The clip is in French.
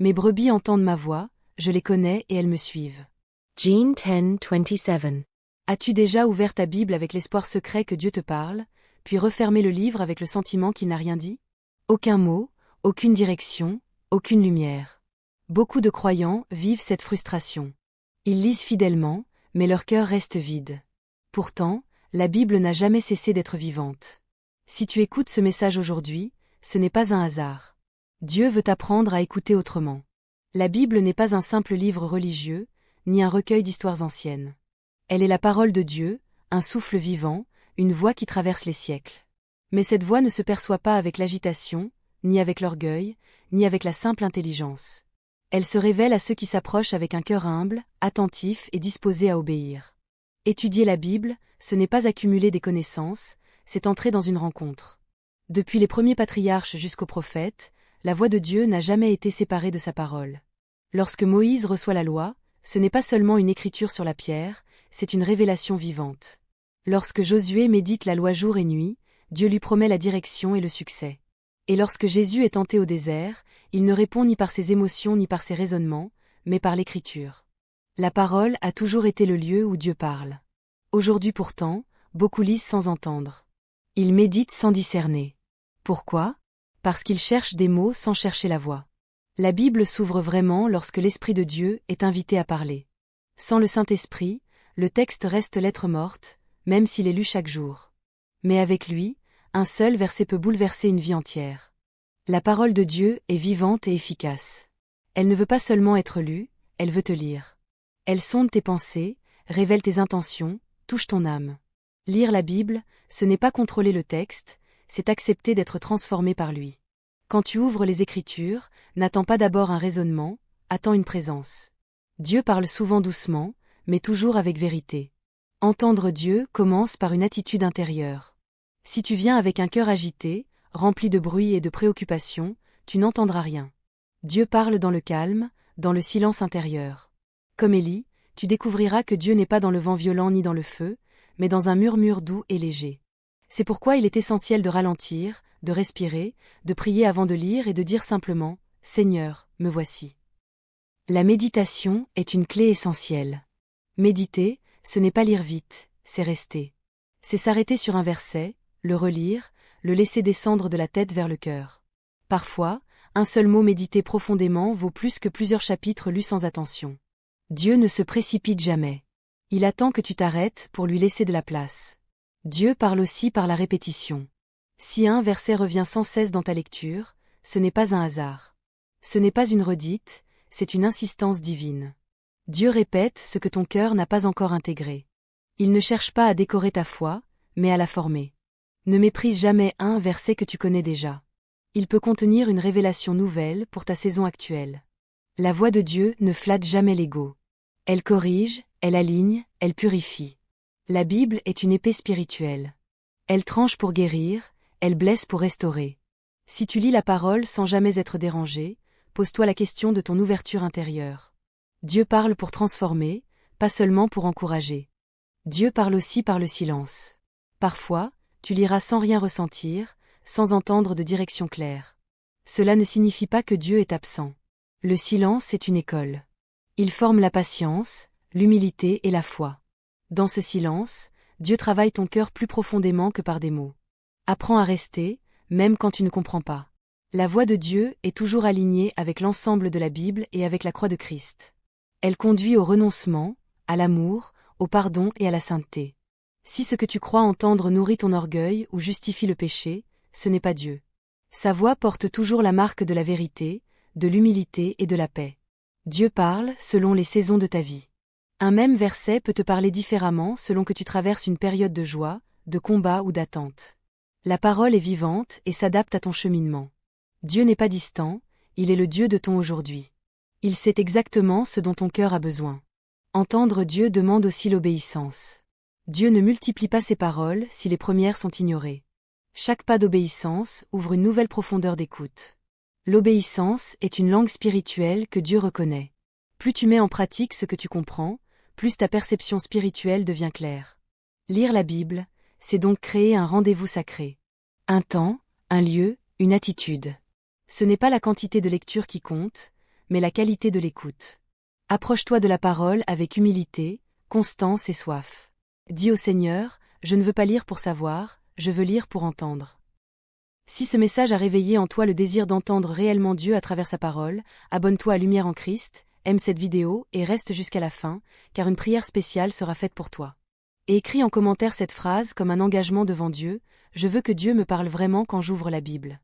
Mes brebis entendent ma voix, je les connais et elles me suivent. Jean 10:27. As-tu déjà ouvert ta Bible avec l'espoir secret que Dieu te parle, puis refermé le livre avec le sentiment qu'il n'a rien dit? Aucun mot, aucune direction, aucune lumière. Beaucoup de croyants vivent cette frustration. Ils lisent fidèlement, mais leur cœur reste vide. Pourtant, la Bible n'a jamais cessé d'être vivante. Si tu écoutes ce message aujourd'hui, ce n'est pas un hasard. Dieu veut t'apprendre à écouter autrement. La Bible n'est pas un simple livre religieux, ni un recueil d'histoires anciennes. Elle est la parole de Dieu, un souffle vivant, une voix qui traverse les siècles. Mais cette voix ne se perçoit pas avec l'agitation, ni avec l'orgueil, ni avec la simple intelligence. Elle se révèle à ceux qui s'approchent avec un cœur humble, attentif et disposé à obéir. Étudier la Bible, ce n'est pas accumuler des connaissances, c'est entrer dans une rencontre. Depuis les premiers patriarches jusqu'aux prophètes, la voix de Dieu n'a jamais été séparée de sa parole. Lorsque Moïse reçoit la loi, ce n'est pas seulement une écriture sur la pierre, c'est une révélation vivante. Lorsque Josué médite la loi jour et nuit, Dieu lui promet la direction et le succès. Et lorsque Jésus est tenté au désert, il ne répond ni par ses émotions ni par ses raisonnements, mais par l'écriture. La parole a toujours été le lieu où Dieu parle. Aujourd'hui pourtant, beaucoup lisent sans entendre. Ils méditent sans discerner. Pourquoi? Parce qu'ils cherchent des mots sans chercher la voix. La Bible s'ouvre vraiment lorsque l'Esprit de Dieu est invité à parler. Sans le Saint-Esprit, le texte reste lettre morte, même s'il est lu chaque jour. Mais avec lui, un seul verset peut bouleverser une vie entière. La parole de Dieu est vivante et efficace. Elle ne veut pas seulement être lue, elle veut te lire. Elle sonde tes pensées, révèle tes intentions, touche ton âme. Lire la Bible, ce n'est pas contrôler le texte, c'est accepter d'être transformé par lui. Quand tu ouvres les Écritures, n'attends pas d'abord un raisonnement, attends une présence. Dieu parle souvent doucement, mais toujours avec vérité. Entendre Dieu commence par une attitude intérieure. Si tu viens avec un cœur agité, rempli de bruit et de préoccupations, tu n'entendras rien. Dieu parle dans le calme, dans le silence intérieur. Comme Élie, tu découvriras que Dieu n'est pas dans le vent violent ni dans le feu, mais dans un murmure doux et léger. C'est pourquoi il est essentiel de ralentir, de respirer, de prier avant de lire et de dire simplement « Seigneur, me voici ». La méditation est une clé essentielle. Méditer, ce n'est pas lire vite, c'est rester. C'est s'arrêter sur un verset, le relire, le laisser descendre de la tête vers le cœur. Parfois, un seul mot médité profondément vaut plus que plusieurs chapitres lus sans attention. Dieu ne se précipite jamais. Il attend que tu t'arrêtes pour lui laisser de la place. Dieu parle aussi par la répétition. Si un verset revient sans cesse dans ta lecture, ce n'est pas un hasard. Ce n'est pas une redite, c'est une insistance divine. Dieu répète ce que ton cœur n'a pas encore intégré. Il ne cherche pas à décorer ta foi, mais à la former. Ne méprise jamais un verset que tu connais déjà. Il peut contenir une révélation nouvelle pour ta saison actuelle. La voix de Dieu ne flatte jamais l'ego. Elle corrige, elle aligne, elle purifie. La Bible est une épée spirituelle. Elle tranche pour guérir, elle blesse pour restaurer. Si tu lis la parole sans jamais être dérangé, pose-toi la question de ton ouverture intérieure. Dieu parle pour transformer, pas seulement pour encourager. Dieu parle aussi par le silence. Parfois, tu liras sans rien ressentir, sans entendre de direction claire. Cela ne signifie pas que Dieu est absent. Le silence est une école. Il forme la patience, l'humilité et la foi. Dans ce silence, Dieu travaille ton cœur plus profondément que par des mots. Apprends à rester, même quand tu ne comprends pas. La voix de Dieu est toujours alignée avec l'ensemble de la Bible et avec la croix de Christ. Elle conduit au renoncement, à l'amour, au pardon et à la sainteté. Si ce que tu crois entendre nourrit ton orgueil ou justifie le péché, ce n'est pas Dieu. Sa voix porte toujours la marque de la vérité, de l'humilité et de la paix. Dieu parle selon les saisons de ta vie. Un même verset peut te parler différemment selon que tu traverses une période de joie, de combat ou d'attente. La parole est vivante et s'adapte à ton cheminement. Dieu n'est pas distant, il est le Dieu de ton aujourd'hui. Il sait exactement ce dont ton cœur a besoin. Entendre Dieu demande aussi l'obéissance. Dieu ne multiplie pas ses paroles si les premières sont ignorées. Chaque pas d'obéissance ouvre une nouvelle profondeur d'écoute. L'obéissance est une langue spirituelle que Dieu reconnaît. Plus tu mets en pratique ce que tu comprends, plus ta perception spirituelle devient claire. Lire la Bible, c'est donc créer un rendez-vous sacré. Un temps, un lieu, une attitude. Ce n'est pas la quantité de lecture qui compte, mais la qualité de l'écoute. Approche-toi de la parole avec humilité, constance et soif. Dis au Seigneur, je ne veux pas lire pour savoir, je veux lire pour entendre. Si ce message a réveillé en toi le désir d'entendre réellement Dieu à travers sa parole, abonne-toi à Lumière en Christ, aime cette vidéo et reste jusqu'à la fin, car une prière spéciale sera faite pour toi. Et écris en commentaire cette phrase comme un engagement devant Dieu, je veux que Dieu me parle vraiment quand j'ouvre la Bible.